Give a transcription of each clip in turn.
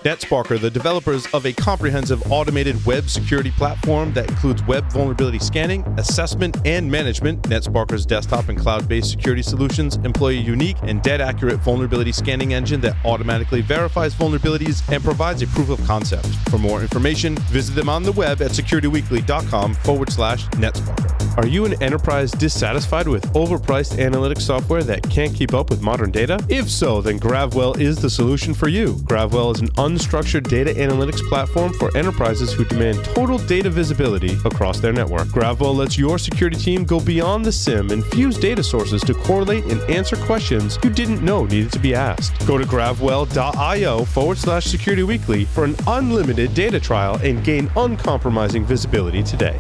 NetSparker, the developers of a comprehensive automated web security platform that includes web vulnerability scanning, assessment, and management. NetSparker's desktop and cloud-based security solutions employ a unique and dead-accurate vulnerability scanning engine that automatically verifies vulnerabilities and provides a proof of concept. For more information, visit them on the web at securityweekly.com/NetSparker. Are you an enterprise dissatisfied with overpriced analytics software that can't keep up with modern data? If so, then GravWell is the solution for you. GravWell is an unstructured data analytics platform for enterprises who demand total data visibility across their network. GravWell lets your security team go beyond the SIM and fuse data sources to correlate and answer questions you didn't know needed to be asked. Go to gravwell.io/securityweekly for an unlimited data trial and gain uncompromising visibility today.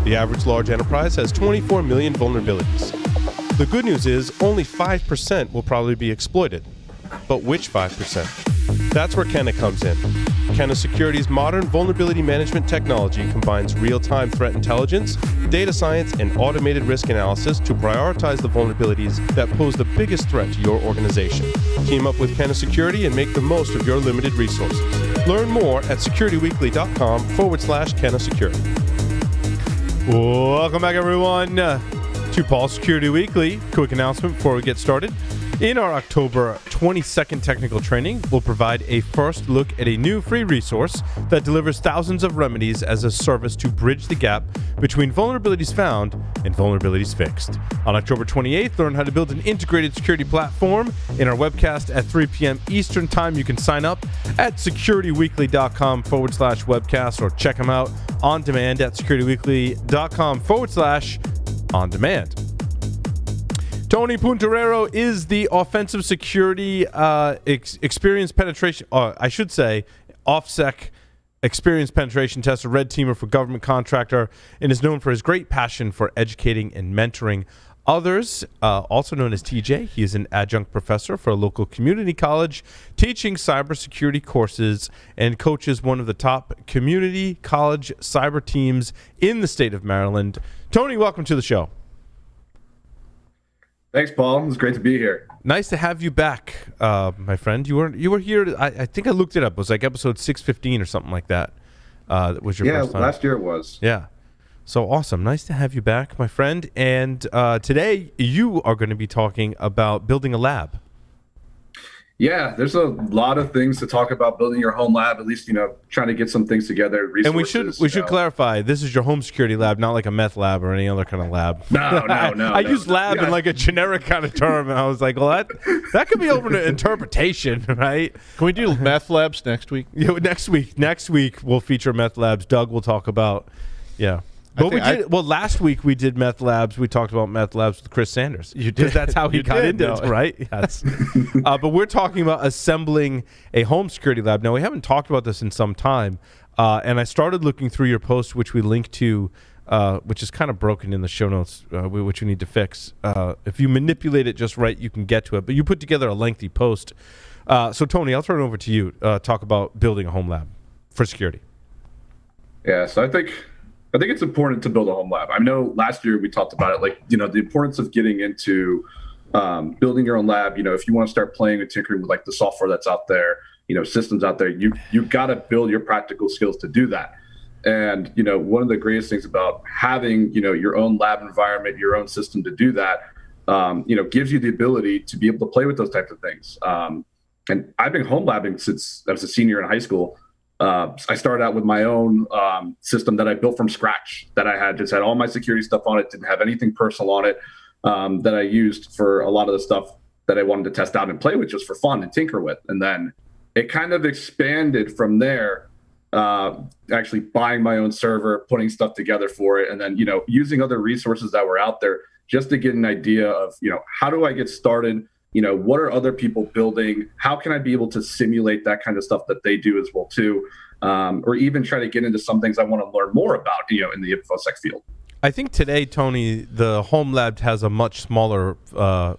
The average large enterprise has 24 million vulnerabilities. The good news is only 5% will probably be exploited. But which 5%? That's where Kenna comes in. Kenna Security's modern vulnerability management technology combines real-time threat intelligence, data science, and automated risk analysis to prioritize the vulnerabilities that pose the biggest threat to your organization. Team up with Kenna Security and make the most of your limited resources. Learn more at securityweekly.com/Kenna Security. Welcome back, everyone, to Paul's Security Weekly. Quick announcement before we get started. In our October 22nd technical training, we'll provide a first look at a new free resource that delivers thousands of remedies as a service to bridge the gap between vulnerabilities found and vulnerabilities fixed. On October 28th, learn how to build an integrated security platform. In our webcast at 3 p.m. Eastern Time, you can sign up at securityweekly.com/webcast or check them out on demand at securityweekly.com/on-demand. Tony Punturiero is the offensive security experience penetration, I should say, OffSec experience penetration tester, red teamer for government contractor, and is known for his great passion for educating and mentoring others. Also known as TJ, he is an adjunct professor for a local community college, teaching cybersecurity courses and coaches one of the top community college cyber teams in the state of Maryland. Tony, welcome to the show. Thanks, Paul. It's great to be here. Nice to have you back, my friend. You were here. I think I looked it up. It was like episode 615 or something like that. That was your first time. Yeah, last year it was. Yeah. So awesome. Nice to have you back, my friend. And today you are going to be talking about building a lab. Yeah, there's a lot of things to talk about building your home lab, at least, trying to get some things together. Resources, and we should clarify, this is your home security lab, not like a meth lab or any other kind of lab. No. I used lab in like a generic kind of term, and I was like, well, that could be open to interpretation, right? Can we do meth labs next week? Yeah, next week we'll feature meth labs. Doug will talk about, yeah. But last week we did meth labs. We talked about meth labs with Chris Sanders. You did. That's how he got into it, right? Yes. But we're talking about assembling a home security lab. Now, we haven't talked about this in some time. And I started looking through your post, which we link to, which is kind of broken in the show notes, which we need to fix. If you manipulate it just right, you can get to it. But you put together a lengthy post. So, Tony, I'll turn it over to you. Talk about building a home lab for security. Yeah, so I think it's important to build a home lab. I know last year we talked about it, the importance of getting into building your own lab. If you want to start playing and tinkering with like the software that's out there, systems out there, you've got to build your practical skills to do that. And, one of the greatest things about having, your own lab environment, your own system to do that, gives you the ability to be able to play with those types of things. And I've been home labbing since I was a senior in high school. I started out with my own system that I built from scratch, that I had all my security stuff on it, didn't have anything personal on it, that I used for a lot of the stuff that I wanted to test out and play with just for fun and tinker with. And then it kind of expanded from there, actually buying my own server, putting stuff together for it, and then, using other resources that were out there just to get an idea of, how do I get started? What are other people building? How can I be able to simulate that kind of stuff that they do as well too? Or even try to get into some things I want to learn more about, in the Infosec field. I think today, Tony, the home lab has a much smaller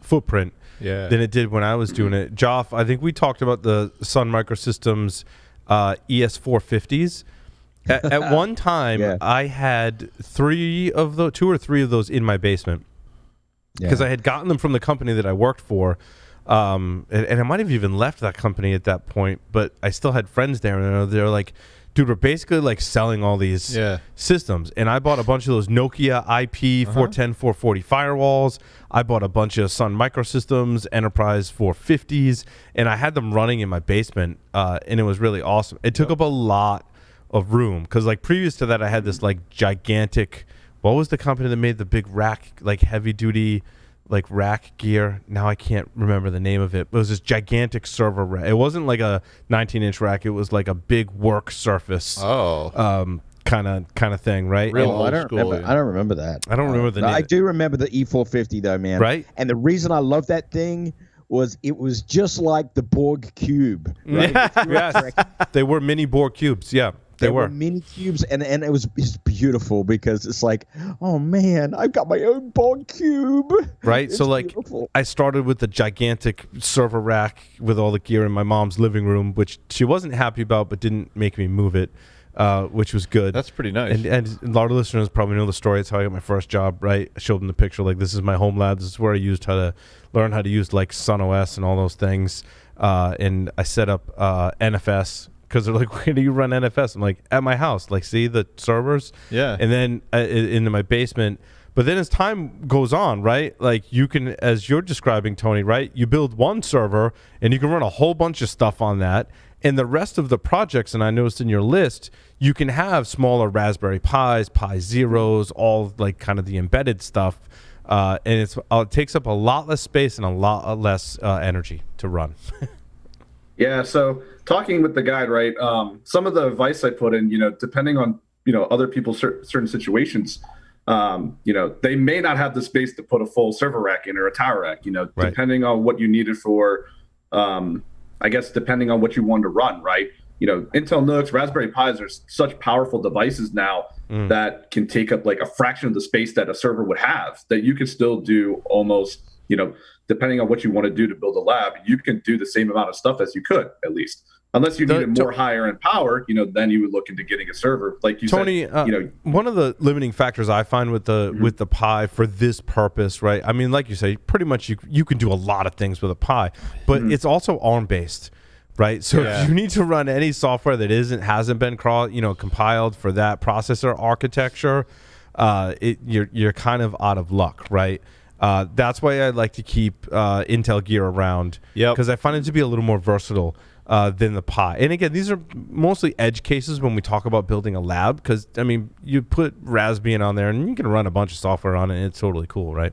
footprint than it did when I was doing it. Joff, I think we talked about the Sun Microsystems ES450s. At one time, I had two or three of those in my basement. Because I had gotten them from the company that I worked for. and I might have even left that company at that point, but I still had friends there, and they're like, dude, we're basically like selling all these systems. And I bought a bunch of those Nokia IP 410, 440 firewalls. I bought a bunch of Sun Microsystems Enterprise 450s, and I had them running in my basement, and it was really awesome. It took up a lot of room because, like, previous to that, I had this like gigantic. What was the company that made the big rack, like heavy duty, like rack gear? Now I can't remember the name of it. It was this gigantic server rack. It wasn't like a 19-inch rack. It was like a big work surface. Kind of thing, right? Real I old don't school. remember. I don't remember that. I don't remember the name. I do remember the E450 though, man. Right. And the reason I love that thing was it was just like the Borg cube. Right? Yes. They were mini Borg cubes. Yeah. They were mini cubes, and it's beautiful because it's like, oh man, I've got my own Borg cube. Right. It's so like, beautiful. I started with the gigantic server rack with all the gear in my mom's living room, which she wasn't happy about, but didn't make me move it, which was good. That's pretty nice. And a lot of listeners probably know the story. It's how I got my first job. Right. I showed them the picture. Like, this is my home lab. This is where I used how to learn how to use like Sun OS and all those things. And I set up NFS. Because they're like, where do you run NFS? I'm like, at my house. Like, see the servers? Yeah. And then into my basement. But then as time goes on, right? Like, you can, as you're describing, Tony, right? You build one server, and you can run a whole bunch of stuff on that. And the rest of the projects, and I noticed in your list, you can have smaller Raspberry Pis, Pi Zeros, all like kind of the embedded stuff. And it takes up a lot less space and a lot less energy to run. Yeah, so talking with the guide, right? Some of the advice I put in, depending on, other people's certain situations, they may not have the space to put a full server rack in or a tower rack, Right. depending on what you needed for, I guess, depending on what you wanted to run, right? Intel NUCs, Raspberry Pis are such powerful devices now that can take up like a fraction of the space that a server would have, that you can still do almost, depending on what you want to do to build a lab, you can do the same amount of stuff as you could, at least. Unless you needed more higher end power, then you would look into getting a server. Like you Tony, said, one of the limiting factors I find with the with the Pi for this purpose, right? I mean, like you say, pretty much you can do a lot of things with a Pi, but it's also ARM based, right? So if you need to run any software that hasn't been compiled for that processor architecture, you're kind of out of luck, right? That's why I like to keep Intel gear around, because I find it to be a little more versatile than the Pi. And again, these are mostly edge cases when we talk about building a lab, because I mean, you put Raspbian on there and you can run a bunch of software on it, and it's totally cool, right?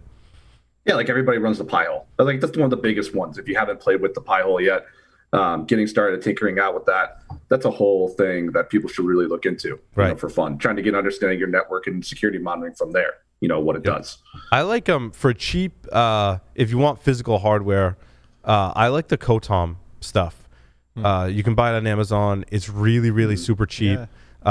Yeah, like everybody runs the Pi-hole. Like that's one of the biggest ones. If you haven't played with the Pi-hole yet, getting started tinkering out with that's a whole thing that people should really look into, for fun. Trying to get understanding your network and security monitoring from there. What it does. I like for cheap, if you want physical hardware, I like the Kotom stuff. You can buy it on Amazon. It's really, really super cheap.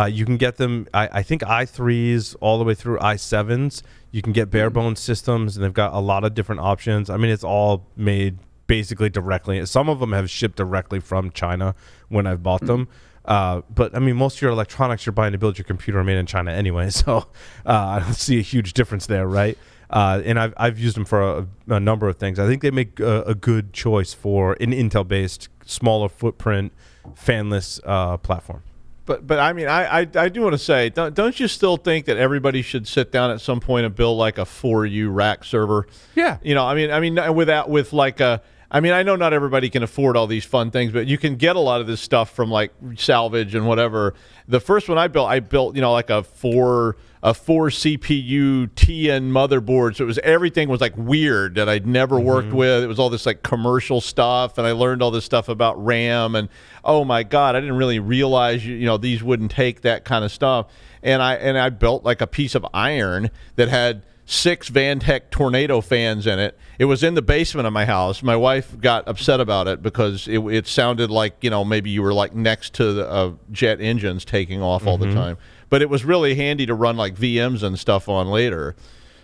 You can get them, I think i3s all the way through i7s. You can get bare bones systems, and they've got a lot of different options. I mean, it's all made basically directly. Some of them have shipped directly from China when I've bought them. But I mean, most of your electronics you're buying to build your computer are made in China anyway, so I don't see a huge difference there, right? And I've used them for a number of things. I think they make a good choice for an Intel-based, smaller footprint, fanless platform. But I mean, I do want to say, don't you still think that everybody should sit down at some point and build like a 4U rack server? Yeah. I mean, with like a. I mean, I know not everybody can afford all these fun things, but you can get a lot of this stuff from like salvage and whatever. The first one I built, like a four CPU TN motherboard. So everything was like weird that I'd never worked with. It was all this like commercial stuff, and I learned all this stuff about RAM, and oh my God, I didn't really realize these wouldn't take that kind of stuff. And I built like a piece of iron that had 6 Vantech Tornado fans in it. It was in the basement of my house. My wife got upset about it because it sounded like, maybe you were like next to the jet engines taking off all the time. But it was really handy to run like VMs and stuff on later.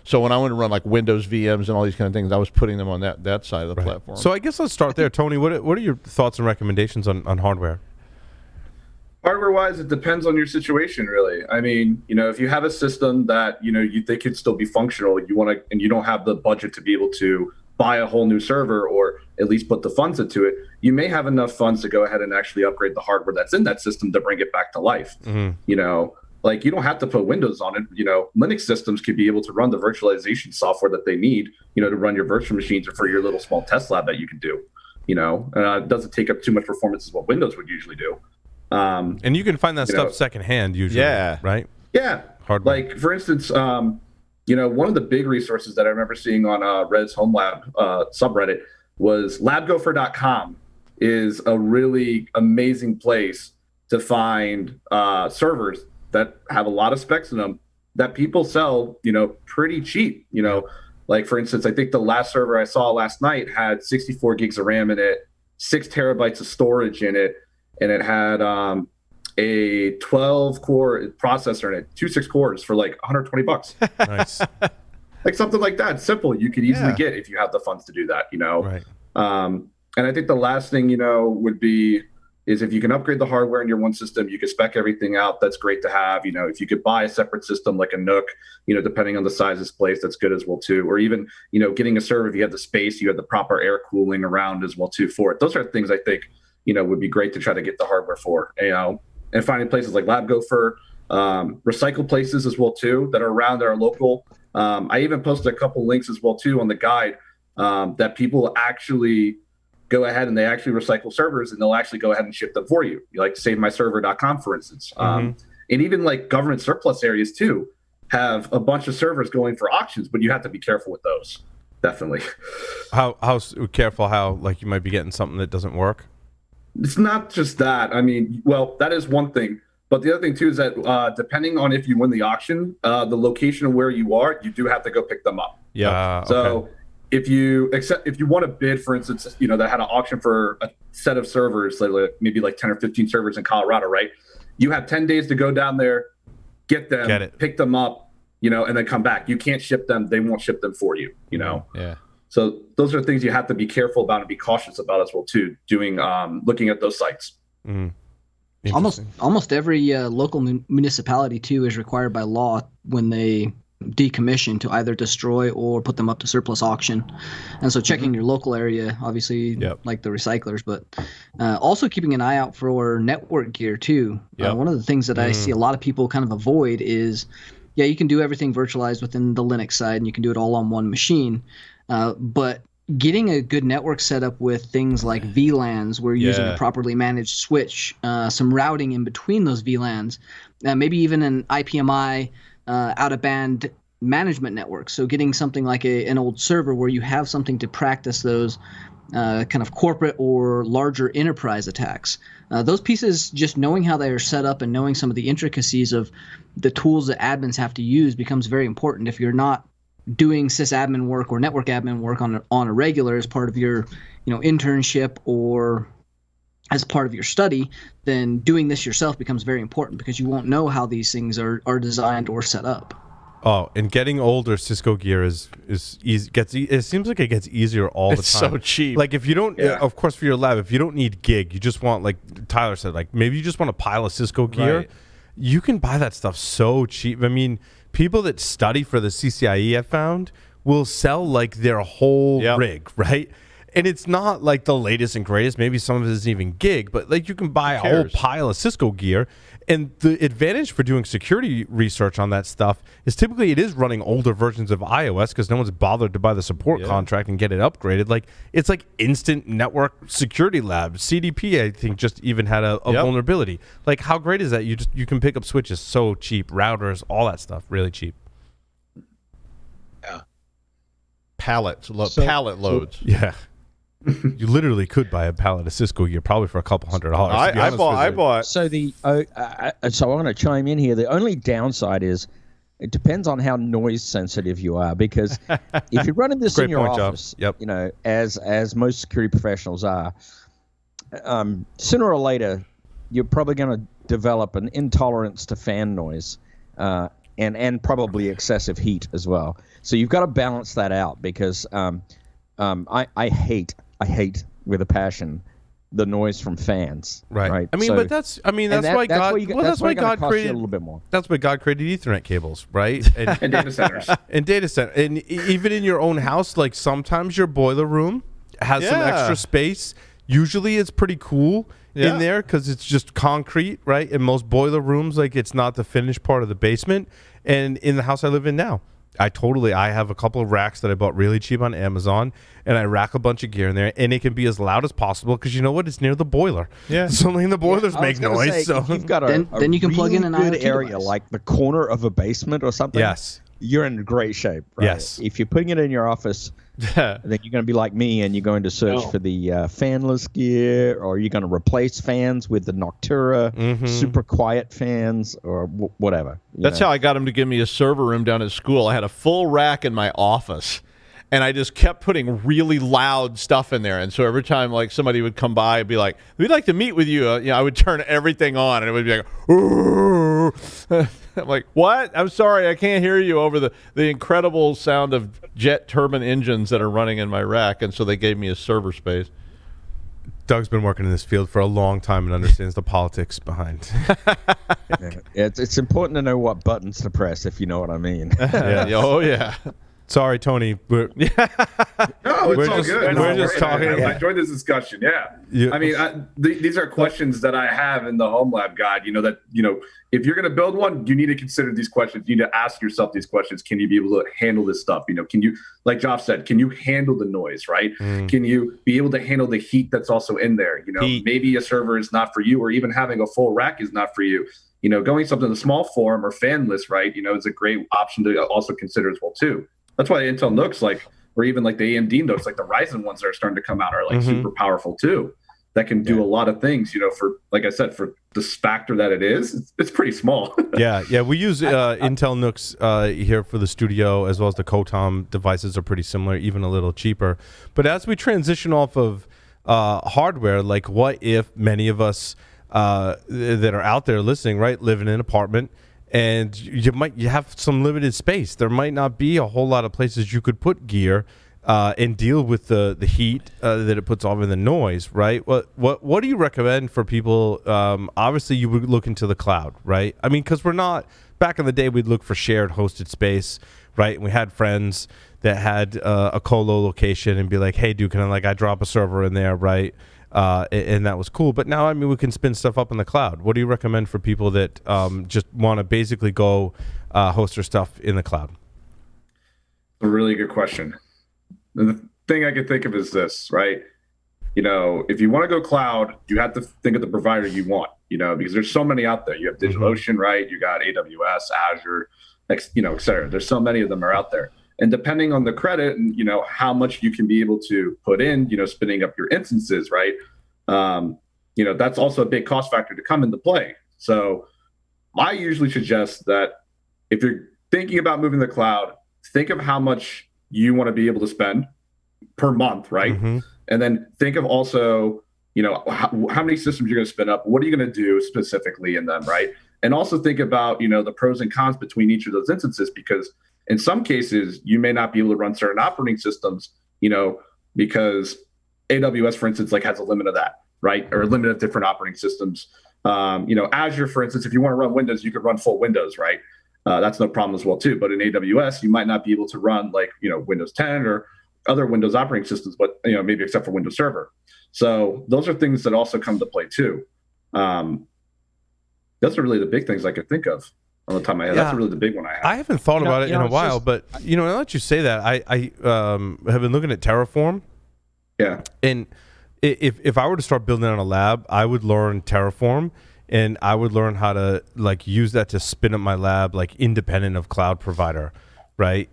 So when I wanted to run like Windows VMs and all these kind of things, I was putting them on that side of the platform. So I guess let's start there. Tony, what are your thoughts and recommendations on hardware? Hardware-wise, it depends on your situation, really. I mean, if you have a system that you think could still be functional, and you don't have the budget to be able to buy a whole new server or at least put the funds into it, you may have enough funds to go ahead and actually upgrade the hardware that's in that system to bring it back to life. You know, like you don't have to put Windows on it. You know, Linux systems could be able to run the virtualization software that they need, you know, to run your virtual machines or for your little small test lab that you can do. You know, it doesn't take up too much performance as what Windows would usually do. And you can find that stuff secondhand usually, right? Yeah. Hardware. Like, for instance, you know, one of the big resources that I remember seeing on Red's Home Lab subreddit was labgopher.com is a really amazing place to find servers that have a lot of specs in them that people sell, you know, pretty cheap. You know, like, for instance, I think the last server I saw last night had 64 gigs of RAM in it, 6 terabytes of storage in it, and it had a 12-core processor in it, 6 cores for like $120. Nice. Like something like that, simple. You could easily get if you have the funds to do that, you know. Right. And I think the last thing, you know, would be is if you can upgrade the hardware in your one system, you can spec everything out. That's great to have. You know, if you could buy a separate system like a Nook, you know, depending on the size of this place, that's good as well too. Or even, you know, getting a server, if you have the space, you have the proper air cooling around as well too for it. Those are things I think, you know, would be great to try to get the hardware for. You know, and finding places like LabGopher, recycle places as well too that are around that are local. I even posted a couple links as well too on the guide that people actually go ahead and they actually recycle servers and they'll actually go ahead and ship them for you. You like SaveMyServer.com, for instance. And even like government surplus areas too have a bunch of servers going for auctions, but you have to be careful with those. Definitely. How careful? How like you might be getting something that doesn't work? It's not just that. I mean, well, that is one thing. But the other thing too is that depending on if you win the auction, the location of where you are, you do have to go pick them up. Yeah. So if you want to bid, for instance, you know, that had an auction for a set of servers, like maybe like 10 or 15 servers in Colorado, right? You have 10 days to go down there, get them, pick them up, you know, and then come back. You can't ship them. They won't ship them for you, you know? Yeah. So those are things you have to be careful about and be cautious about as well too, doing looking at those sites. Almost every local municipality too is required by law when they decommission to either destroy or put them up to surplus auction. And so checking your local area, obviously, like the recyclers, but also keeping an eye out for network gear too. One of the things that I see a lot of people kind of avoid is, you can do everything virtualized within the Linux side and you can do it all on one machine. But getting a good network set up with things like VLANs, where you're using a properly managed switch, some routing in between those VLANs, maybe even an IPMI out-of-band management network. So getting something like an old server where you have something to practice those kind of corporate or larger enterprise attacks. Those pieces, just knowing how they are set up and knowing some of the intricacies of the tools that admins have to use becomes very important. If you're not doing sysadmin work or network admin work on a regular as part of your, internship or as part of your study, then doing this yourself becomes very important because you won't know how these things are designed or set up. Oh, and getting older Cisco gear is easy. It seems like it gets easier all the time. It's so cheap. Like if you don't, of course, for your lab, if you don't need gig, you just want, like Tyler said, like maybe you just want a pile of Cisco gear. Right. You can buy that stuff so cheap. I mean, people that study for the CCIE, I found, will sell like their whole rig, right? And it's not like the latest and greatest. Maybe some of it isn't even gig, but like you can buy a whole pile of Cisco gear. And the advantage for doing security research on that stuff is typically it is running older versions of iOS because no one's bothered to buy the support contract and get it upgraded. Like it's like instant network security lab. CDP, I think, just even had a vulnerability. Like how great is that? You can pick up switches so cheap, routers, all that stuff, really cheap. Yeah. Pallet loads. Yeah. You literally could buy a pallet of Cisco gear probably for $200. I bought. So so I want to chime in here. The only downside is it depends on how noise sensitive you are, because if you're running this in your office, as most security professionals are, sooner or later you're probably going to develop an intolerance to fan noise, and probably excessive heat as well. So you've got to balance that out because I hate with a passion the noise from fans. Right. I mean, so, but that's why God created a little bit more. That's why God created Ethernet cables, right? And data centers. And data center, and even in your own house, like sometimes your boiler room has some extra space. Usually, it's pretty cool in there because it's just concrete, right? In most boiler rooms, like it's not the finished part of the basement. And in the house I live in now, I have a couple of racks that I bought really cheap on Amazon, and I rack a bunch of gear in there, and it can be as loud as possible because you know what? It's near the boiler. Yeah. So only the boilers make noise. So if you've got then you can plug in an good IoT area device. like the corner of a basement or something. Yes. You're in great shape. Right? Yes. If you're putting it in your office, then you're going to be like me, and you're going to search for the fanless gear, or you're going to replace fans with the Noctura super quiet fans, or whatever. That's how I got him to give me a server room down at school. I had a full rack in my office, and I just kept putting really loud stuff in there. And so every time like somebody would come by, I'd be like, "We'd like to meet with you." I would turn everything on, and it would be like, "Ooh." I'm like, what? I'm sorry, I can't hear you over the incredible sound of jet turbine engines that are running in my rack. And so they gave me a server space. Doug's been working in this field for a long time and understands the politics behind. It's important to know what buttons to press, if you know what I mean. Oh, yeah. Sorry, Tony. No, it's all good. We're just talking. I enjoyed this discussion. Yeah. I mean, these are questions that I have in the Home Lab guide. If you're going to build one, you need to consider these questions. You need to ask yourself these questions. Can you be able to handle this stuff? Can you, like Josh said, can you handle the noise, right? Can you be able to handle the heat that's also in there? Maybe a server is not for you, or even having a full rack is not for you. Going something in the small form or fanless, right? Is a great option to also consider as well, too. That's why the Intel NUCs, or even like the AMD NUCs, like the Ryzen ones that are starting to come out, are super powerful too. That can do a lot of things. For, like I said, for the factor that it is, it's pretty small. Yeah. We use Intel NUCs here for the studio, as well as the Kotam devices are pretty similar, even a little cheaper. But as we transition off of hardware, like what if many of us that are out there listening, right, live in an apartment, and you have some limited space. There might not be a whole lot of places you could put gear and deal with the heat that it puts off and the noise, right? What do you recommend for people? Obviously, you would look into the cloud, right? I mean, because we're not back in the day, we'd look for shared hosted space, right? And we had friends that had a colo location and be like, "Hey, dude, can I drop a server in there, right?" And that was cool. But now, I mean, we can spin stuff up in the cloud. What do you recommend for people that just want to basically go host their stuff in the cloud? A really good question. The thing I can think of is this, right? If you want to go cloud, you have to think of the provider you want, because there's so many out there. You have DigitalOcean, right? You got AWS, Azure, et cetera. There's so many of them are out there. And depending on the credit and, how much you can be able to put in, spinning up your instances, right? That's also a big cost factor to come into play. So I usually suggest that if you're thinking about moving to the cloud, think of how much you want to be able to spend per month, right? And then think of also, how many systems you're going to spin up. What are you going to do specifically in them, right? And also think about, the pros and cons between each of those instances, because in some cases, you may not be able to run certain operating systems, because AWS, for instance, has a limit of that, right? Or a limit of different operating systems. Azure, for instance, if you want to run Windows, you could run full Windows, right? That's no problem as well, too. But in AWS, you might not be able to run Windows 10 or other Windows operating systems, but maybe except for Windows Server. So those are things that also come to play, too. Those are really the big things I could think of on the top of my head. That's really the big one I have. I haven't thought about it in a while, but now that you say that, I have been looking at Terraform. Yeah. And if I were to start building on a lab, I would learn Terraform, and I would learn how to use that to spin up my lab independent of cloud provider, right?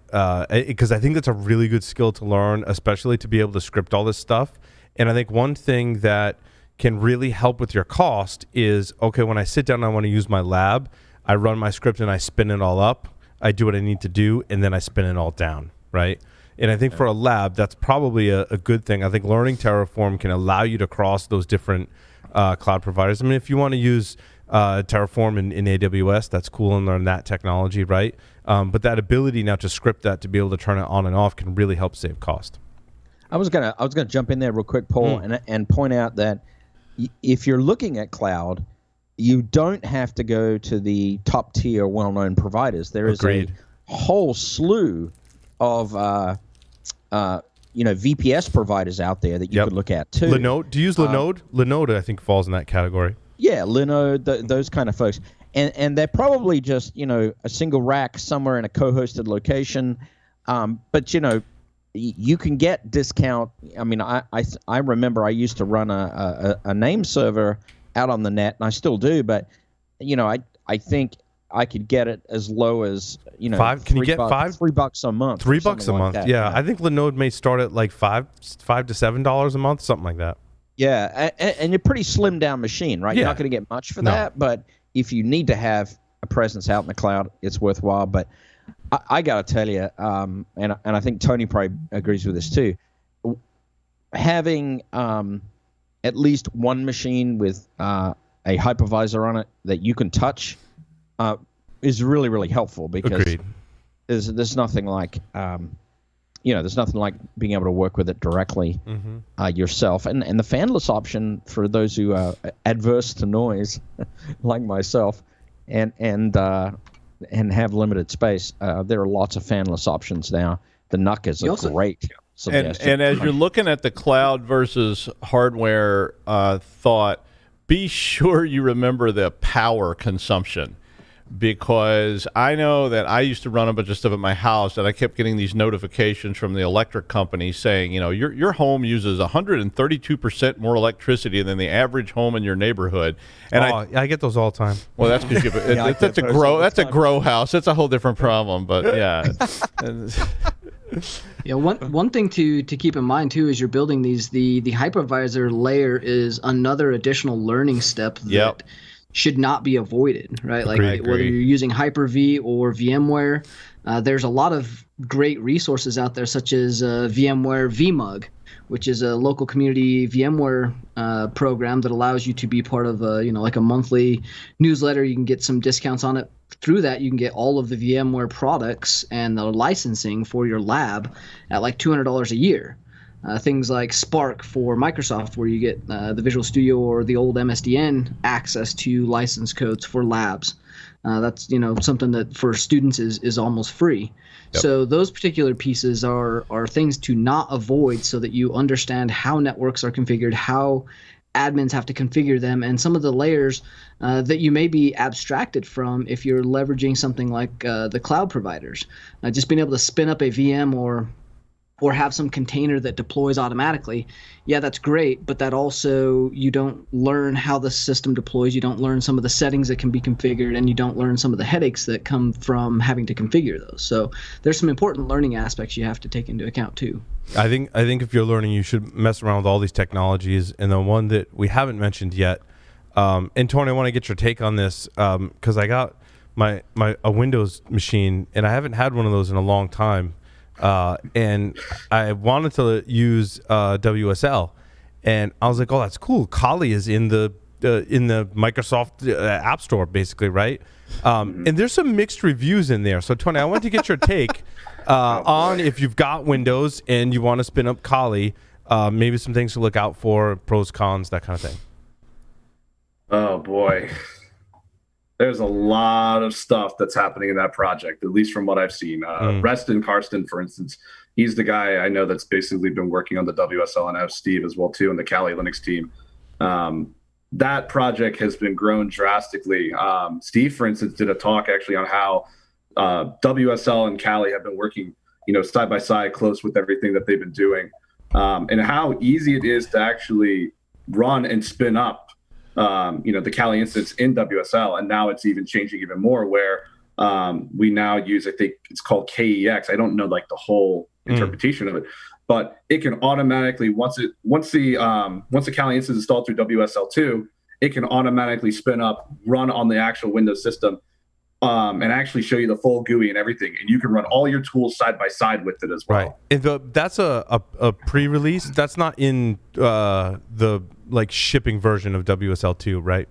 Because I think that's a really good skill to learn, especially to be able to script all this stuff. And I think one thing that can really help with your cost is, okay, when I sit down and I want to use my lab, I run my script and I spin it all up. I do what I need to do, and then I spin it all down, right? And I think for a lab, that's probably a good thing. I think learning Terraform can allow you to cross those different cloud providers. I mean, if you want to use Terraform in AWS, that's cool, and learn that technology, right? But that ability now to script that, to be able to turn it on and off, can really help save cost. I was gonna jump in there real quick, Paul, and point out that if you're looking at cloud, you don't have to go to the top tier, well-known providers. There is a whole slew of VPS providers out there that you could look at too. Linode. Do you use Linode? Linode, I think, falls in that category. Yeah, Linode, those kind of folks, and they're probably just a single rack somewhere in a co-hosted location, but you can get discount. I mean, I remember I used to run a name server out on the net, and I still do, but I think I could get it as low as $5. Can you get $5? $3 a month. $3 a month. Yeah, I think Linode may start at like $5 to $7 a month, something like that. Yeah, and you're pretty slimmed down machine, right? Yeah. You're not going to get much for that, but if you need to have a presence out in the cloud, it's worthwhile. But I got to tell you, and I think Tony probably agrees with this too, having at least one machine with a hypervisor on it that you can touch is really, really helpful, because there's nothing like there's nothing like being able to work with it directly yourself. And the fanless option for those who are adverse to noise, like myself, and have limited space, there are lots of fanless options now. The NUC is a great suggestion. And as you're looking at the cloud versus hardware thought, be sure you remember the power consumption. Because I know that I used to run a bunch of stuff at my house, and I kept getting these notifications from the electric company saying, your home uses 132% more electricity than the average home in your neighborhood. And I get those all the time. Well, that's because that's a grow house. That's a whole different problem. But yeah. Yeah, one thing to keep in mind too is you're building these. The hypervisor layer is another additional learning step that should not be avoided, right? Like whether you're using Hyper-V or VMware, there's a lot of great resources out there, such as VMware vMug, which is a local community VMware program that allows you to be part of like a monthly newsletter. You can get some discounts on it. Through that, you can get all of the VMware products and the licensing for your lab at like $200 a year. Things like Spark for Microsoft, where you get the Visual Studio or the old MSDN access to license codes for labs. That's something that for students is almost free. Yep. So those particular pieces are things to not avoid, so that you understand how networks are configured, how admins have to configure them, and some of the layers that you may be abstracted from if you're leveraging something like the cloud providers. Just being able to spin up a VM or have some container that deploys automatically, yeah, that's great, but that also, you don't learn how the system deploys, you don't learn some of the settings that can be configured, and you don't learn some of the headaches that come from having to configure those. So there's some important learning aspects you have to take into account too. I think if you're learning, you should mess around with all these technologies. And the one that we haven't mentioned yet, and Tony, I want to get your take on this, because I got a Windows machine, and I haven't had one of those in a long time. And I wanted to use WSL, and I was like, "Oh, that's cool. Kali is in the Microsoft App Store, basically, right?" And there's some mixed reviews in there. So, Tony, I want to get your take on if you've got Windows and you want to spin up Kali, maybe some things to look out for, pros, cons, that kind of thing. Oh boy. There's a lot of stuff that's happening in that project, at least from what I've seen. Reston Karsten, for instance, he's the guy I know that's basically been working on the WSL, and I have Steve as well, too, on the Kali Linux team. That project has been grown drastically. Steve, for instance, did a talk actually on how WSL and Kali have been working, side by side, close with everything that they've been doing, and how easy it is to actually run and spin up the Kali instance in WSL. And now it's even changing even more, where we now use, I think it's called KEX. I don't know like the whole interpretation of it, but it can automatically, once the Kali instance is installed through WSL2, it can automatically spin up, run on the actual Windows system, and actually show you the full GUI and everything. And you can run all your tools side by side with it as well. Right. And that's a pre-release. That's not in the shipping version of WSL2, right?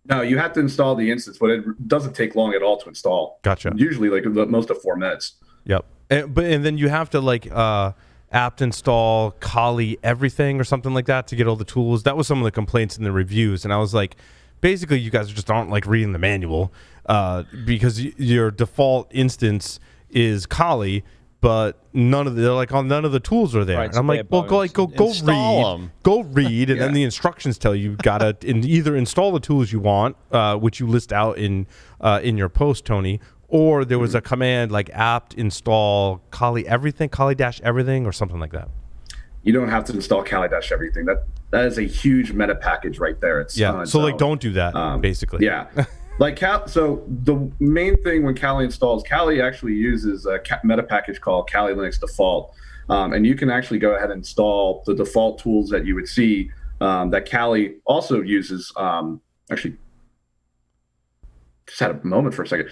No, you have to install the instance, but it doesn't take long at all to install. Gotcha. Usually most of 4 minutes. Yep. And then you have to apt install Kali everything or something like that to get all the tools. That was some of the complaints in the reviews, and I was like, basically you guys just aren't like reading the manual, because your default instance is Kali, but none of the tools are there. Right, and I'm like, well, go read, and then the instructions tell you gotta either install the tools you want, which you list out in your post, Tony, or there was a command like apt install Kali dash everything or something like that. You don't have to install Kali dash everything. That is a huge meta package right there. It's so like don't do that, basically. Yeah. Like so the main thing when Kali installs, Kali actually uses a meta package called Kali Linux default, and you can actually go ahead and install the default tools that you would see that Kali also uses. Actually, just had a moment for a second.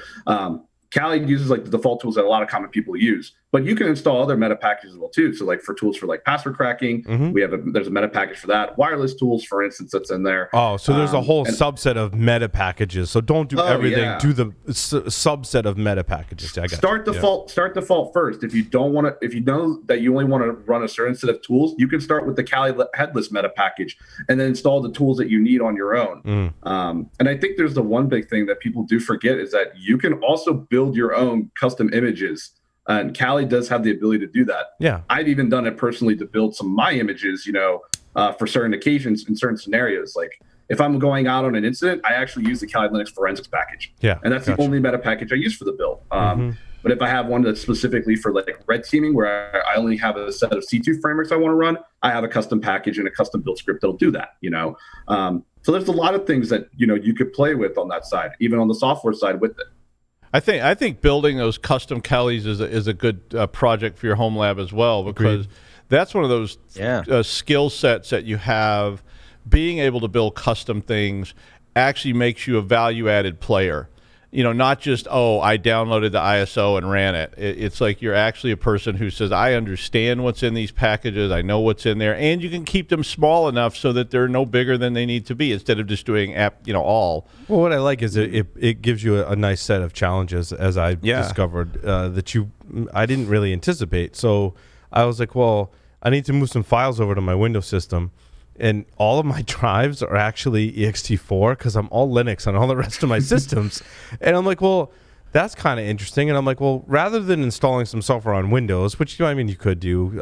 Kali uses like the default tools that a lot of common people use, but you can install other meta packages as well too. So like for tools for like password cracking, there's a meta package for that. Wireless tools, for instance, that's in there. Oh, so there's a whole subset of meta packages. So don't do everything. Yeah. Do the subset of meta packages. I got Start default first. If you don't want to, if you know that you only want to run a certain set of tools, you can start with the Kali headless meta package and then install the tools that you need on your own. And I think there's the one big thing that people do forget is that you can also build your own custom images, and Kali does have the ability to do that. Yeah, I've even done it personally to build some of my images, for certain occasions in certain scenarios. Like if I'm going out on an incident, I actually use the Kali Linux forensics package. Yeah, and that's the only meta package I use for the build. But if I have one that's specifically for like red teaming, where I only have a set of C2 frameworks I want to run, I have a custom package and a custom build script that'll do that. So there's a lot of things that you could play with on that side, even on the software side with it. I think building those custom Kalis is a good project for your home lab as well, because that's one of those skill sets that you have. Being able to build custom things actually makes you a value-added player. Not just, I downloaded the ISO and ran it. It's like you're actually a person who says, I understand what's in these packages, I know what's in there, and you can keep them small enough so that they're no bigger than they need to be instead of just doing all. Well, what I like is it gives you a nice set of challenges, as I discovered, that I didn't really anticipate. So I was like, well, I need to move some files over to my Windows system. And all of my drives are actually ext4 because I'm all Linux on all the rest of my systems. And I'm like, well, that's kind of interesting. And I'm like, well, rather than installing some software on Windows, which you could do,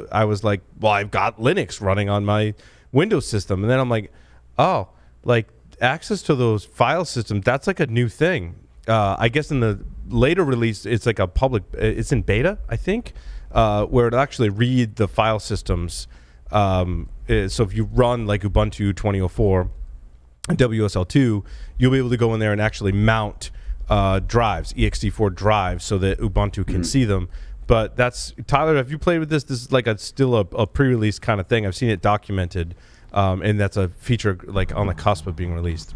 I was like, well, I've got Linux running on my Windows system. And then I'm like, oh, like access to those file systems, that's like a new thing. I guess in the later release, it's like it's in beta, I think, where it'll actually read the file systems. So if you run like Ubuntu 2004 and WSL2, you'll be able to go in there and actually mount drives, ext4 drives, so that Ubuntu can see them. But Tyler, have you played with this? This is like still a pre-release kind of thing. I've seen it documented, and that's a feature like on the cusp of being released.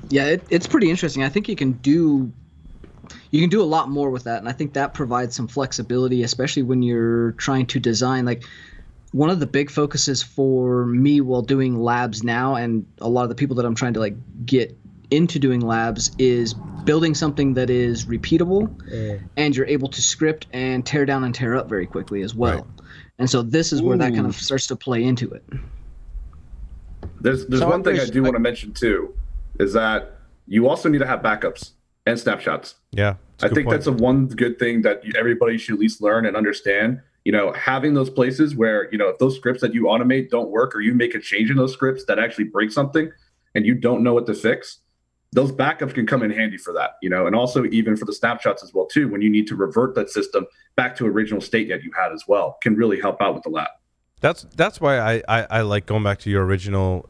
Yeah, it's pretty interesting. I think you can do a lot more with that, and I think that provides some flexibility, especially when you're trying to design. Like, one of the big focuses for me while doing labs now, and a lot of the people that I'm trying to like get into doing labs, is building something that is repeatable and you're able to script and tear down and tear up very quickly as well. Right. And so this is where that kind of starts to play into it. There's one thing I do want to mention too, is that you also need to have backups and snapshots. Yeah, I think that's one good thing that everybody should at least learn and understand. Having those places where, if those scripts that you automate don't work, or you make a change in those scripts that actually break something and you don't know what to fix, those backups can come in handy for that, and also even for the snapshots as well too, when you need to revert that system back to original state that you had as well, can really help out with the lab. That's why I like going back to your original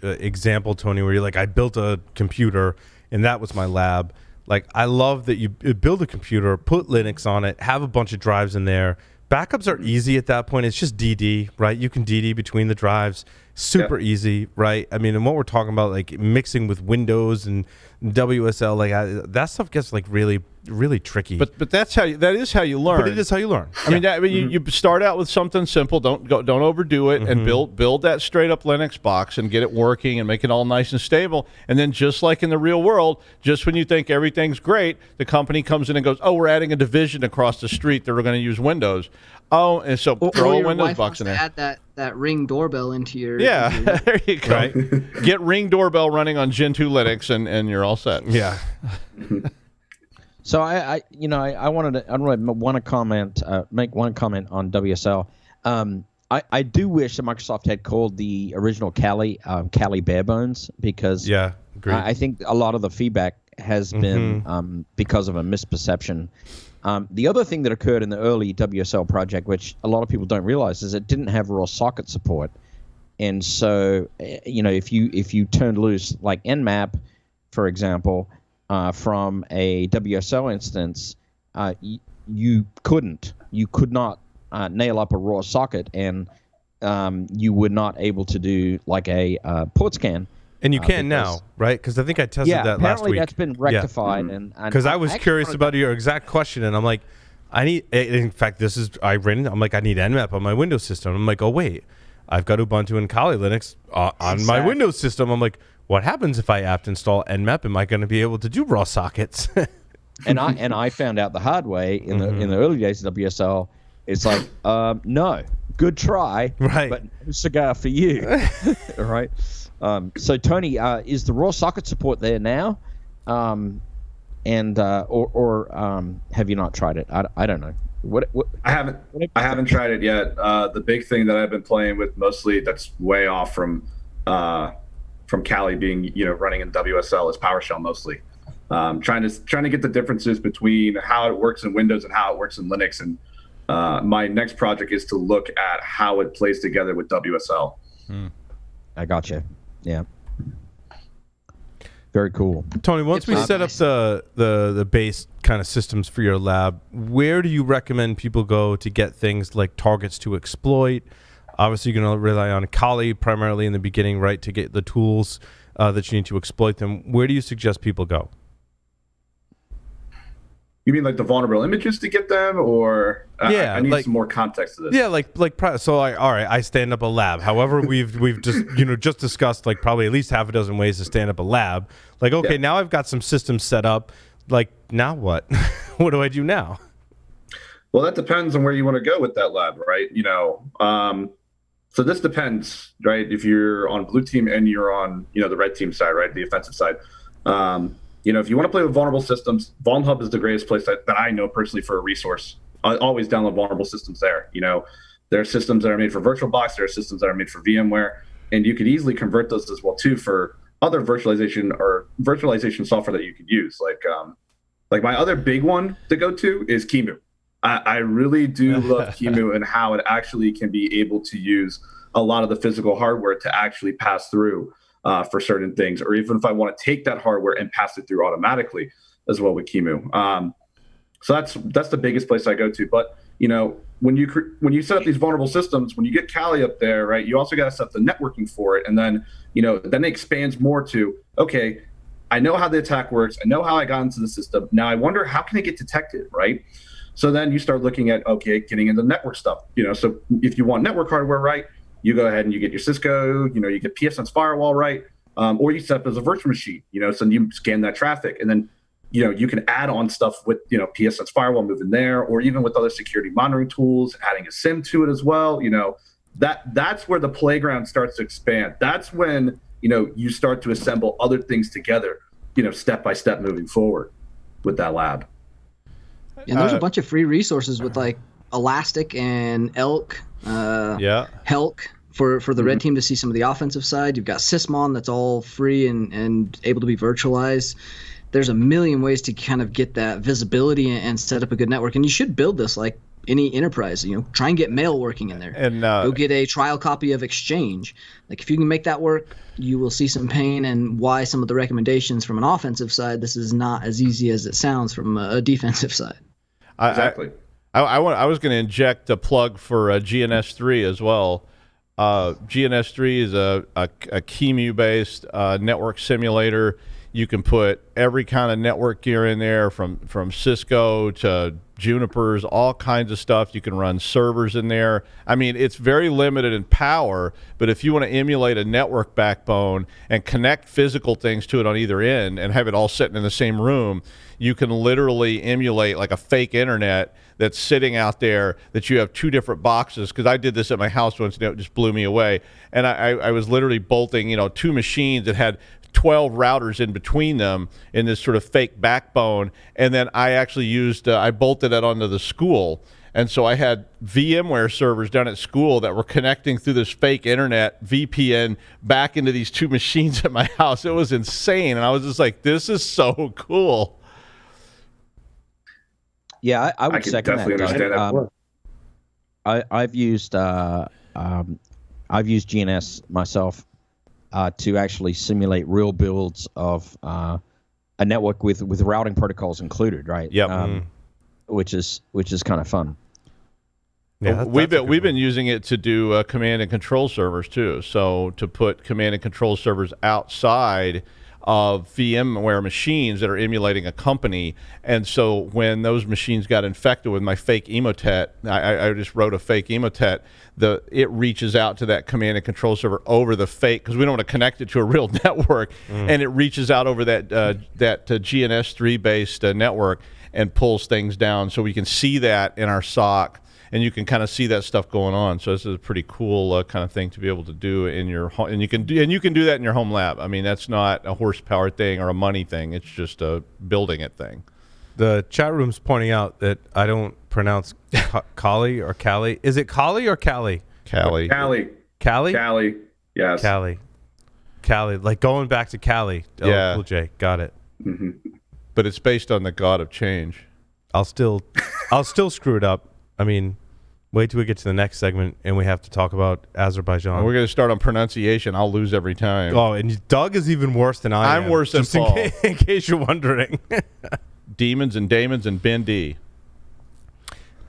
example, Tony, where you're like, I built a computer and that was my lab. Like, I love that you build a computer, put Linux on it, have a bunch of drives in there. Backups are easy at that point. It's just DD, right? You can DD between the drives. Super easy, right? I mean, and what we're talking about, like mixing with Windows and WSL, like that stuff gets like really really tricky. But that is how you learn. But it is how you learn. I mean, you start out with something simple. Don't overdo it, and build that straight up Linux box and get it working and make it all nice and stable. And then, just like in the real world, just when you think everything's great, the company comes in and goes, "Oh, we're adding a division across the street that we're going to use Windows." Oh, and so throw a Windows box in there. Add that Ring doorbell into your. Yeah, there you go. Right. Get Ring doorbell running on Gentoo Linux, and you're all set. Yeah. So I want to comment, make one comment on WSL. I do wish that Microsoft had called the original Kali Barebones, because I think a lot of the feedback has been because of a misperception. The other thing that occurred in the early WSL project, which a lot of people don't realize, is it didn't have raw socket support. And so, if you turned loose like Nmap, for example, from a WSL instance, you could not nail up a raw socket, and you were not able to do like a port scan. And you can now, right? Because I think I tested that last week. Yeah, apparently that's been rectified. And because I was curious about your exact question, and I'm like, I need. In fact, I'm like, I need Nmap on my Windows system. I'm like, oh wait, I've got Ubuntu and Kali Linux on my Windows system. I'm like, what happens if I apt install Nmap? Am I going to be able to do raw sockets? and I found out the hard way in the early days of WSL. It's like, no, good try, right? But no cigar for you, all right. So Tony, is the raw socket support there now, or have you not tried it? I don't know. What I haven't tried it yet. The big thing that I've been playing with mostly that's way off from Kali being running in WSL is PowerShell mostly. Trying to get the differences between how it works in Windows and how it works in Linux, and my next project is to look at how it plays together with WSL. I gotcha. Yeah. Very cool. Tony, once we set up the base kind of systems for your lab, where do you recommend people go to get things like targets to exploit? Obviously, you're going to rely on Kali primarily in the beginning, right, to get the tools that you need to exploit them. Where do you suggest people go? You mean like the vulnerable images to get them, or I need some more context to this. Yeah, so all right, I stand up a lab. However, we've just discussed like probably at least half a dozen ways to stand up a lab. Like, okay, now I've got some systems set up. Like, now what? What do I do now? Well, that depends on where you want to go with that lab, right? So this depends, right? If you're on blue team and you're on the red team side, right, the offensive side. If you want to play with vulnerable systems, VulnHub is the greatest place that I know personally for a resource. I always download vulnerable systems there. There are systems that are made for VirtualBox. There are systems that are made for VMware. And you could easily convert those as well, too, for other virtualization software that you could use. Like my other big one to go to is QEMU. I really do love QEMU and how it actually can be able to use a lot of the physical hardware to actually pass through for certain things, or even if I want to take that hardware and pass it through automatically as well with QEMU. So that's the biggest place I go to. But when you set up these vulnerable systems, when you get Kali up there, right, you also got to set up the networking for it, and then then it expands more to, okay, I know how the attack works, I know how I got into the system. Now I wonder, how can it get detected, right? So then you start looking at, okay, getting into network stuff. So if you want network hardware, right, you go ahead and you get your Cisco, you get PSN's firewall, right? Or you set up as a virtual machine, so you scan that traffic, and then, you can add on stuff with, PSN's firewall moving there, or even with other security monitoring tools, adding a SIM to it as well. That's where the playground starts to expand. That's when, you start to assemble other things together, step by step moving forward with that lab. And there's a bunch of free resources with like Elastic and Elk, Helk for the red team to see some of the offensive side. You've got Sysmon that's all free and able to be virtualized. There's a million ways to kind of get that visibility and set up a good network. And you should build this like any enterprise. Try and get mail working in there. And go get a trial copy of Exchange. Like, if you can make that work, you will see some pain and why some of the recommendations from an offensive side, this is not as easy as it sounds from a defensive side. Exactly. I was going to inject a plug for GNS3 as well. GNS3 is a QEMU-based network simulator. You can put every kind of network gear in there, from Cisco to Juniper's, all kinds of stuff. You can run servers in there. I mean, it's very limited in power, but if you want to emulate a network backbone and connect physical things to it on either end and have it all sitting in the same room, you can literally emulate like a fake internet that's sitting out there, that you have two different boxes. Because I did this at my house once, and it just blew me away. And I was literally bolting, two machines that had 12 routers in between them in this sort of fake backbone. And then I actually I bolted it onto the school. And so I had VMware servers down at school that were connecting through this fake internet VPN back into these two machines at my house. It was insane. And I was just like, this is so cool. Yeah, I would second that. Understand that. I've used GNS myself to actually simulate real builds of a network with routing protocols included, right? Yep. Which is kind of fun. Yeah, we've been using it to do command and control servers too. So to put command and control servers outside of VMware machines that are emulating a company. And so when those machines got infected with my fake emotet, I just wrote a fake emotet. It reaches out to that command and control server over the fake, because we don't want to connect it to a real network, and it reaches out over that GNS3 based network and pulls things down. So we can see that in our SOC, and you can kind of see that stuff going on. So this is a pretty cool kind of thing to be able to do in your home, and you can do that in your home lab. I mean, that's not a horsepower thing or a money thing. It's just a building it thing. The chat room's pointing out that I don't pronounce Kali or Cali. Is it Kali or Cali? Cali. Cali. Cali? Cali. Yes. Cali. Cali. Like going back to Cali. Yeah. Cool J. Got it. Mm-hmm. But it's based on the god of change. I'll still screw it up. I mean, wait till we get to the next segment and we have to talk about Azerbaijan. We're going to start on pronunciation. I'll lose every time. Oh, and Doug is even worse than I am. I'm worse than Paul. In case you're wondering. Demons and Damons and Ben D.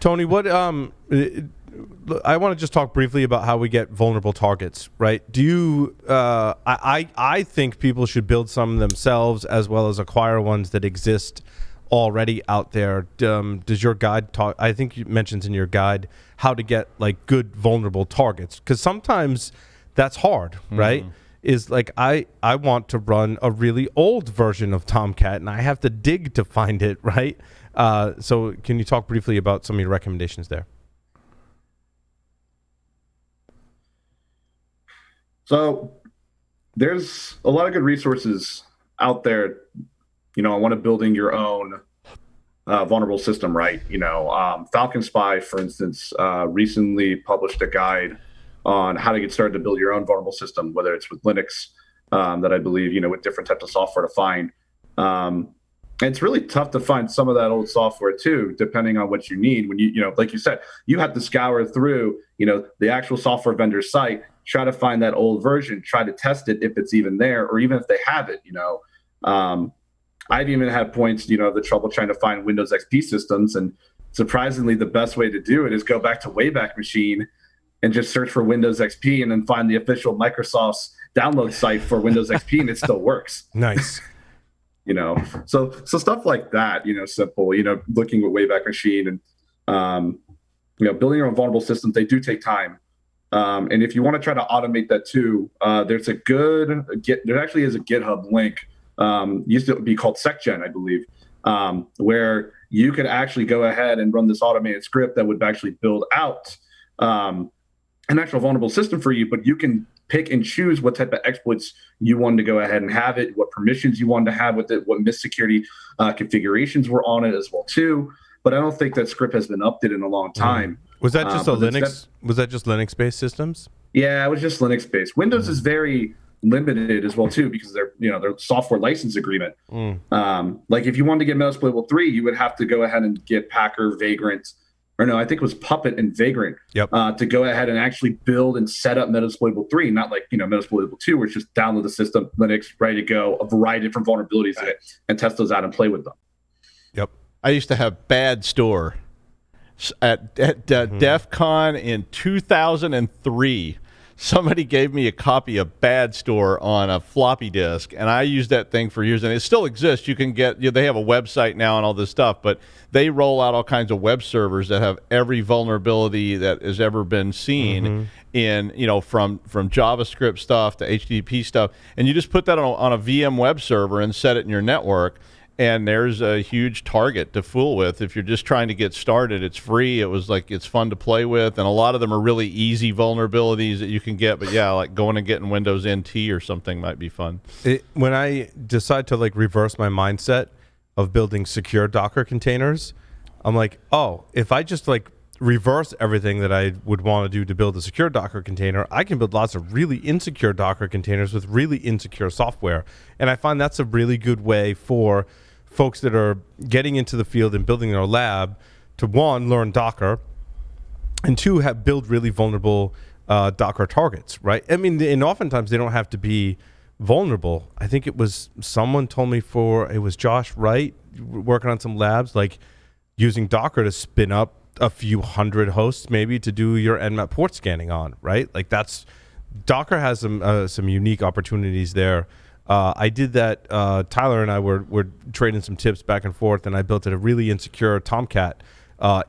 Tony, what I want to just talk briefly about how we get vulnerable targets, right? Do you I think people should build some themselves as well as acquire ones that exist already out there. Does your guide talk? I think it mentions in your guide how to get like good vulnerable targets, because sometimes that's hard, right? Is like I want to run a really old version of Tomcat and I have to dig to find it, right? So can you talk briefly about some of your recommendations there? So there's a lot of good resources out there, I want to building your own vulnerable system, right? Falcon Spy, for instance, recently published a guide on how to get started to build your own vulnerable system, whether it's with Linux, that I believe, with different types of software to find. And it's really tough to find some of that old software too, depending on what you need. When like you said, you have to scour through, the actual software vendor's site, try to find that old version, try to test it if it's even there, or even if they have it, I've even had points, the trouble trying to find Windows XP systems. And surprisingly, the best way to do it is go back to Wayback Machine and just search for Windows XP and then find the official Microsoft's download site for Windows XP, and it still works. Nice. So stuff like that, simple, looking at Wayback Machine and, building your own vulnerable systems, they do take time. And if you want to try to automate that too, there actually is a GitHub link. Used to be called SecGen, I believe, where you could actually go ahead and run this automated script that would actually build out an actual vulnerable system for you, but you can pick and choose what type of exploits you wanted to go ahead and have it, what permissions you wanted to have with it, what security configurations were on it as well too. But I don't think that script has been updated in a long time. Was that just was that just Linux-based systems? Yeah, it was just Linux-based. Windows is very limited as well too, because their software license agreement. Like if you wanted to get Metasploitable 3, you would have to go ahead and get Packer, Vagrant, or no, I think it was Puppet and Vagrant, to go ahead and actually build and set up Metasploitable 3, not like Metasploitable 2, where it's just download the system, Linux, ready to go, a variety of different vulnerabilities in it, and test those out and play with them. Yep. I used to have Bad Store at DEF CON in 2003. somebody gave me a copy of Bad Store on a floppy disk, and I used that thing for years, and it still exists. You can get, they have a website now and all this stuff, but they roll out all kinds of web servers that have every vulnerability that has ever been seen in, from JavaScript stuff to HTTP stuff, and you just put that on a VM web server and set it in your network. And there's a huge target to fool with. If you're just trying to get started, it's free. It's fun to play with. And a lot of them are really easy vulnerabilities that you can get. But yeah, like going and getting Windows NT or something might be fun. When I decide to reverse my mindset of building secure Docker containers, I'm like, oh, if I just reverse everything that I would want to do to build a secure Docker container, I can build lots of really insecure Docker containers with really insecure software. And I find that's a really good way for folks that are getting into the field and building their lab to, one, learn Docker, and two, build really vulnerable Docker targets, right? I mean, and oftentimes they don't have to be vulnerable. I think it was someone told me it was Josh Wright working on some labs, using Docker to spin up a few hundred hosts maybe to do your Nmap port scanning on, right? Docker has some unique opportunities there. I did that. Tyler and I were trading some tips back and forth, and I built a really insecure Tomcat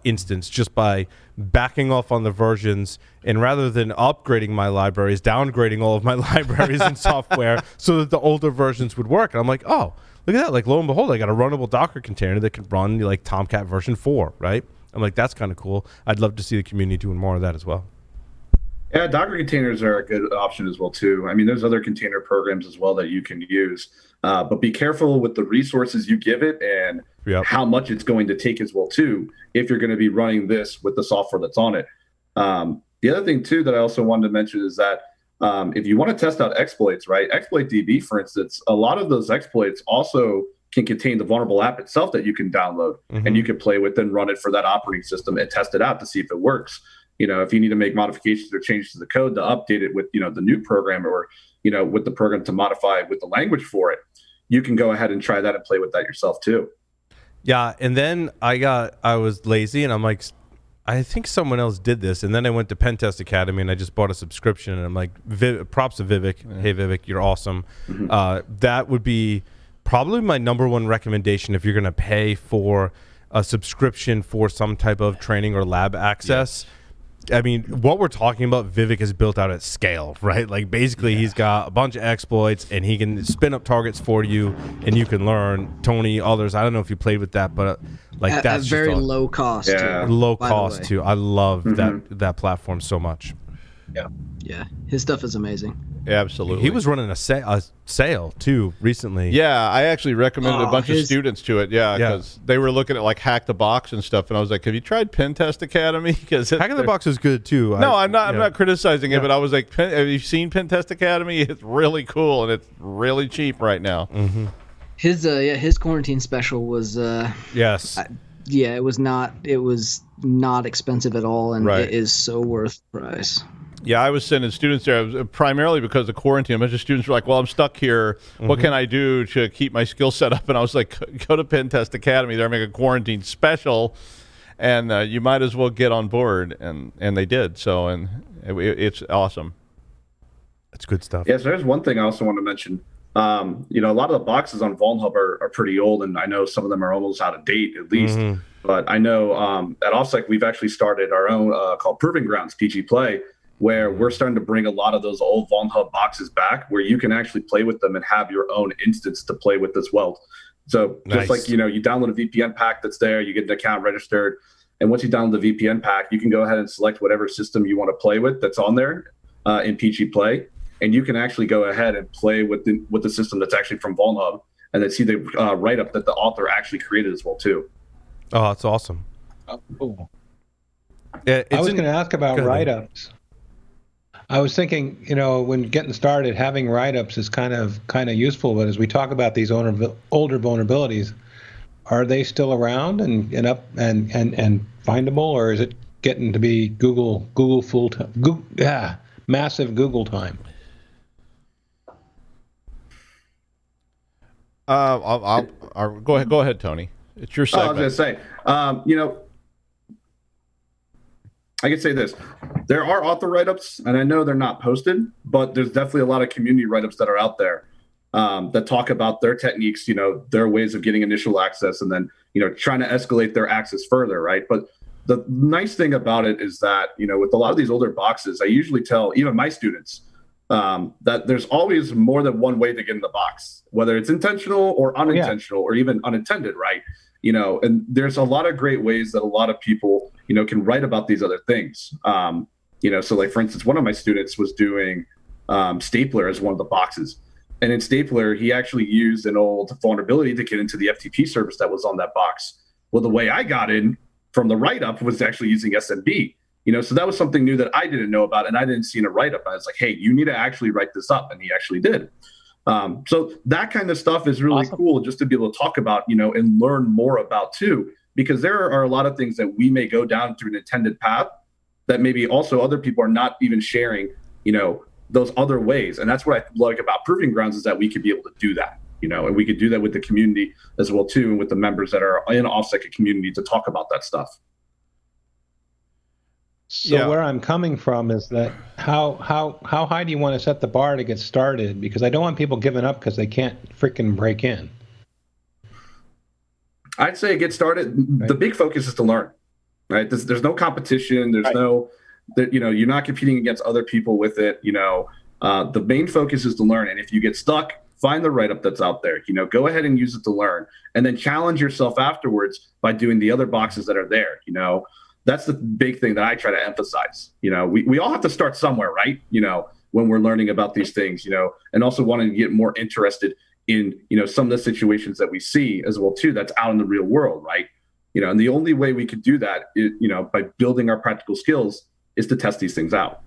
instance just by backing off on the versions, and rather than upgrading my libraries, downgrading all of my libraries and software so that the older versions would work. And I'm like, oh, look at that. Lo and behold, I got a runnable Docker container that can run Tomcat version 4, right? I'm like, that's kind of cool. I'd love to see the community doing more of that as well. Yeah, Docker containers are a good option as well, too. I mean, there's other container programs as well that you can use, but be careful with the resources you give it and how much it's going to take as well, too, if you're going to be running this with the software that's on it. The other thing, too, that I also wanted to mention is that if you want to test out exploits, right, Exploit DB, for instance, a lot of those exploits also can contain the vulnerable app itself that you can download and you can play with and run it for that operating system and test it out to see if it works. If you need to make modifications or changes to the code to update it with, the new program or, with the program to modify with the language for it, you can go ahead and try that and play with that yourself too. Yeah. And then I was lazy and I'm like, I think someone else did this. And then I went to Pentest Academy and I just bought a subscription and I'm like, props to Vivek. Yeah. Hey, Vivek, you're awesome. That would be probably my number one recommendation if you're going to pay for a subscription for some type of training or lab access. Yes. I mean, what we're talking about, Vivek is built out at scale, right? Basically, he's got a bunch of exploits, and he can spin up targets for you, and you can learn. Tony, others, I don't know if you played with that, but that's at very low cost. Yeah. Too, low cost, too. I love that platform so much. Yeah. His stuff is amazing. Absolutely. He was running a sale, too, recently. Yeah, I actually recommended a bunch of students to it, because they were looking at, Hack the Box and stuff, and I was like, have you tried Pentest Academy? Because Hack the Box is good, too. I'm not criticizing it, but I was like, have you seen Pentest Academy? It's really cool, and it's really cheap right now. His quarantine special was... yes. It was not expensive at all, and it is so worth the price. Yeah, I was sending students there primarily because of quarantine. A bunch of students were like, well, I'm stuck here. What can I do to keep my skill set up? And I was like, go to Pentest Academy. They're making a quarantine special, and you might as well get on board. And they did. So, and it's awesome. It's good stuff. Yeah, so there's one thing I also want to mention. A lot of the boxes on VulnHub are pretty old, and I know some of them are almost out of date at least. But I know at Offsec, we've actually started our own called Proving Grounds PG Play, where we're starting to bring a lot of those old VulnHub boxes back where you can actually play with them and have your own instance to play with as well. So just you download a VPN pack that's there, you get an account registered. And once you download the VPN pack, you can go ahead and select whatever system you want to play with that's on there in PG Play. And you can actually go ahead and play with the system that's actually from VulnHub and then see the write-up that the author actually created as well, too. Oh, that's awesome. Oh, cool. Yeah, I was going to ask about write-ups. I was thinking, when getting started, having write-ups is kind of useful. But as we talk about these older vulnerabilities, are they still around and up and findable, or is it getting to be Google full time? Massive Google time. I'll go ahead, Tony. It's your segment. I was going to say, I could say this. There are author write-ups, and I know they're not posted, but there's definitely a lot of community write-ups that are out there that talk about their techniques, their ways of getting initial access, and then, trying to escalate their access further, right? But the nice thing about it is that, with a lot of these older boxes, I usually tell even my students that there's always more than one way to get in the box, whether it's intentional or unintentional or even unintended, right? And there's a lot of great ways that a lot of people, can write about these other things. So like, for instance, one of my students was doing Stapler as one of the boxes. And in Stapler, he actually used an old vulnerability to get into the FTP service that was on that box. Well, the way I got in from the write-up was actually using SMB. So that was something new that I didn't know about, and I didn't see in a write-up. I was like, hey, you need to actually write this up, and he actually did. So that kind of stuff is really cool just to be able to talk about, and learn more about too, because there are a lot of things that we may go down through an intended path that maybe also other people are not even sharing, those other ways. And that's what I like about Proving Grounds, is that we could be able to do that, and we could do that with the community as well too, and with the members that are in OffSec community to talk about that stuff. So where I'm coming from is that how high do you want to set the bar to get started? Because I don't want people giving up because they can't freaking break in. I'd say get started. Right. The big focus is to learn, right? There's no competition. There's you're not competing against other people with it. The main focus is to learn. And if you get stuck, find the write-up that's out there. Go ahead and use it to learn, and then challenge yourself afterwards by doing the other boxes that are there. That's the big thing that I try to emphasize. We all have to start somewhere, right? When we're learning about these things, and also wanting to get more interested in, some of the situations that we see as well too, that's out in the real world, right? And the only way we could do that is, by building our practical skills, is to test these things out.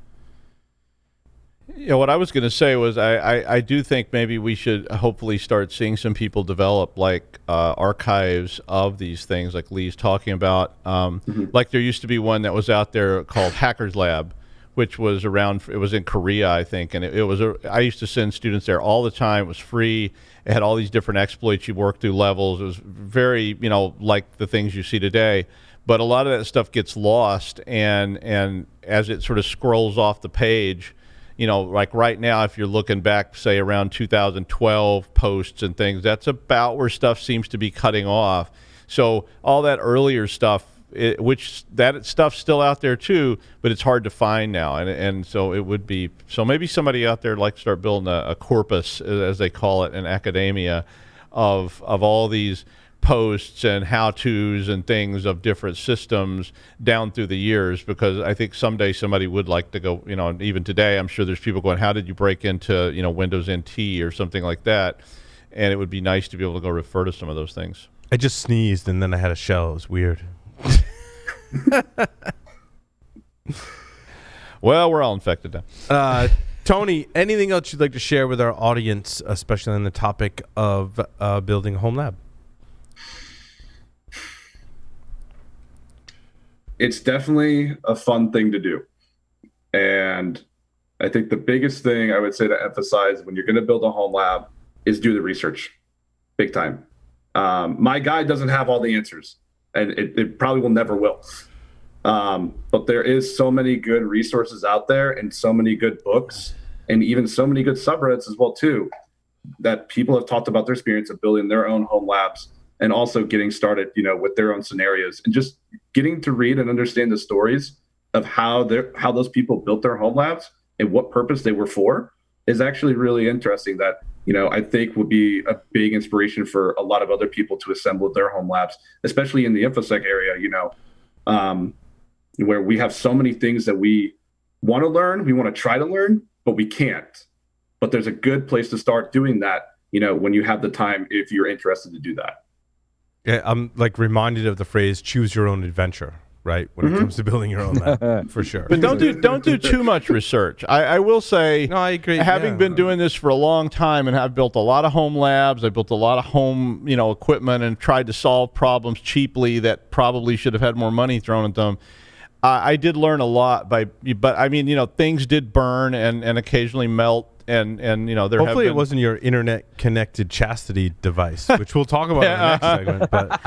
What I was going to say was I do think maybe we should hopefully start seeing some people develop like archives of these things like Lee's talking about. Like there used to be one that was out there called Hackers Lab, which was around, it was in Korea, I think. And I used to send students there all the time. It was free. It had all these different exploits. You worked through levels. It was very, like the things you see today. But a lot of that stuff gets lost. And as it sort of scrolls off the page, like right now, if you're looking back, say around 2012 posts and things, that's about where stuff seems to be cutting off. So all that earlier stuff, which that stuff's still out there too, but it's hard to find now. And so it would be, so maybe somebody out there like start building a corpus, as they call it in academia, of all these posts and how-tos and things of different systems down through the years, because I think someday somebody would like to go, even today, I'm sure there's people going, how did you break into, Windows NT or something like that? And it would be nice to be able to go refer to some of those things. I just sneezed and then I had a shell. It was weird. Well, we're all infected now. Tony, anything else you'd like to share with our audience, especially on the topic of building a home lab? It's definitely a fun thing to do. And I think the biggest thing I would say to emphasize when you're going to build a home lab is do the research, big time. My guide doesn't have all the answers, and it probably will never will. But there is so many good resources out there, and so many good books, and even so many good subreddits as well too, that people have talked about their experience of building their own home labs, and also getting started, with their own scenarios, and just getting to read and understand the stories of how those people built their home labs and what purpose they were for is actually really interesting. That, I think will be a big inspiration for a lot of other people to assemble their home labs, especially in the Infosec area, where we have so many things that we want to learn, we want to try to learn, but we can't. But there's a good place to start doing that, when you have the time, if you're interested to do that. Yeah, I'm like reminded of the phrase "choose your own adventure," right? When it comes to building your own lab, for sure. But don't do too much research. I will say, no, I agree. Having been doing this for a long time, and I've built a lot of home labs, I built a lot of home, equipment, and tried to solve problems cheaply that probably should have had more money thrown at them. I did learn a lot but I mean, things did burn and occasionally melt and there. Hopefully, it wasn't your internet-connected chastity device, which we'll talk about in the next segment. But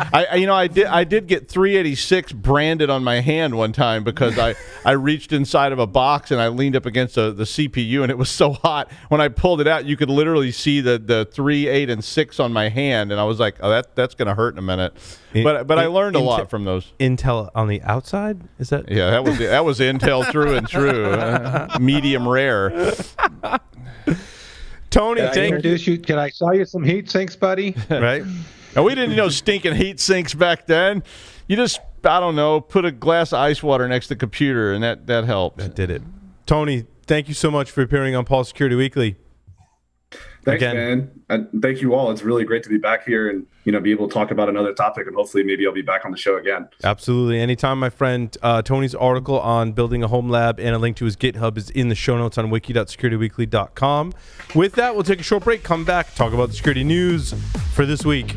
I did get 386 branded on my hand one time because I reached inside of a box and I leaned up against the CPU, and it was so hot. When I pulled it out, you could literally see the 3, 8, and 6 on my hand, and I was like, "Oh, that's going to hurt in a minute." But I learned a lot from those. Intel on the outside, is that? Yeah, that was Intel through and through, medium rare. Tony, can I sell you some heat sinks, buddy? Right. And we didn't stinking heat sinks back then. You just, I don't know, put a glass of ice water next to the computer, and that helped. That did it. Tony, thank you so much for appearing on Paul Security Weekly. Thanks, man. And thank you all. It's really great to be back here and be able to talk about another topic, and hopefully maybe I'll be back on the show again. Absolutely. Anytime, my friend. Tony's article on building a home lab and a link to his GitHub is in the show notes on wiki.securityweekly.com. With that, we'll take a short break, come back, talk about the security news for this week.